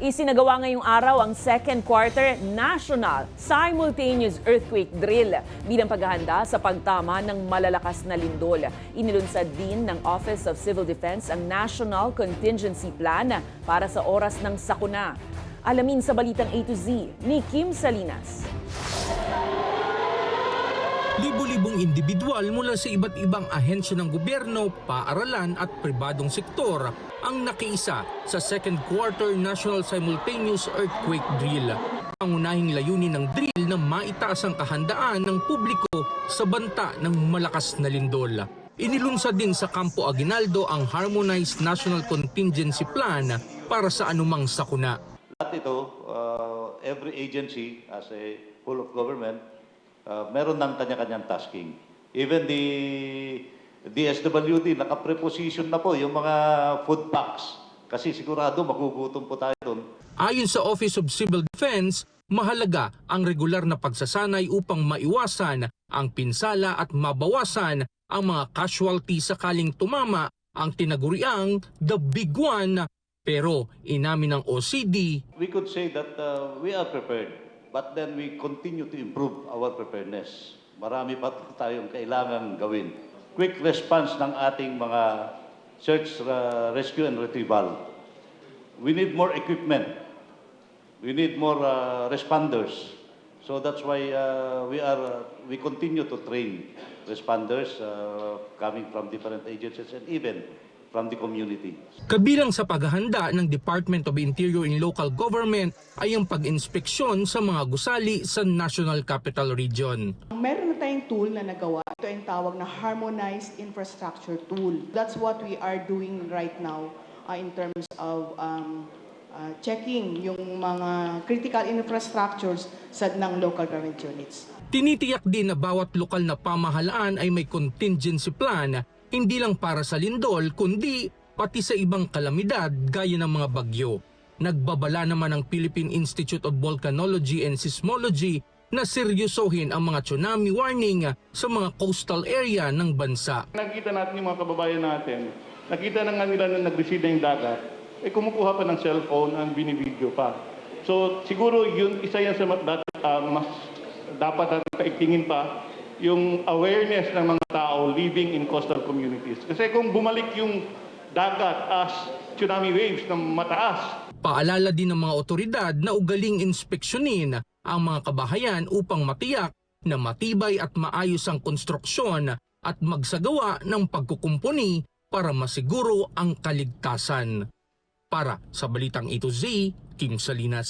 Isinagawa ngayong araw ang second quarter national simultaneous earthquake drill bilang paghahanda sa pagtama ng malalakas na lindol. Inilunsad din ng Office of Civil Defense ang National Contingency Plan para sa oras ng sakuna. Alamin sa balitang A to Z ni Kim Salinas. Libo-libong individual mula sa iba't ibang ahensya ng gobyerno, paaralan at pribadong sektor ang nakiisa sa second quarter national simultaneous earthquake drill. Ang unahing layunin ng drill na maitaas ang kahandaan ng publiko sa banta ng malakas na lindol. Inilunsad din sa Campo Aguinaldo ang Harmonized National Contingency Plan para sa anumang sakuna. At ito, every agency as a whole of government, meron ng kanya-kanyang tasking. Even the DSWD, naka-preposition na po yung mga food packs. Kasi sigurado magugutom po tayo doon. Ayon sa Office of Civil Defense, mahalaga ang regular na pagsasanay upang maiwasan ang pinsala at mabawasan ang mga casualty sakaling tumama ang tinaguriang The Big One. Pero inamin ng OCD, We could say that we are prepared. But then we continue to improve our preparedness. Marami pa tayong kailangang gawin. Quick response ng ating mga search, rescue and retrieval. We need more equipment. We need more responders. So that's why we continue to train responders coming from different agencies and even from the community. Kabilang sa paghahanda ng Department of Interior and Local Government ay ang pag-inspeksyon sa mga gusali sa National Capital Region. Meron na tayong tool na nagawa. Ito ang tawag na Harmonized Infrastructure Tool. That's what we are doing right now in terms of checking yung mga critical infrastructures ng local government units. Tinitiyak din na bawat lokal na pamahalaan ay may contingency plan, hindi lang para sa lindol kundi pati sa ibang kalamidad gaya ng mga bagyo. Nagbabala naman ang Philippine Institute of Volcanology and Seismology na seryosohin ang mga tsunami warning sa mga coastal area ng bansa. Nakita natin yung mga kababayan natin, nakita na nga nila na nag-receive na yung dagat, kumukuha pa ng cellphone ang binibideo pa. So siguro yun, isa yan sa mas dapat natin paigtingin pa, yung awareness ng mga tao living in coastal communities. Kasi kung bumalik yung dagat as tsunami waves na mataas. Paalala din ng mga otoridad na ugaling inspeksyonin ang mga kabahayan upang matiyak na matibay at maayos ang konstruksyon at magsagawa ng pagkukumpuni para masiguro ang kaligtasan. Para sa Balitang A to Z, Kim Salinas.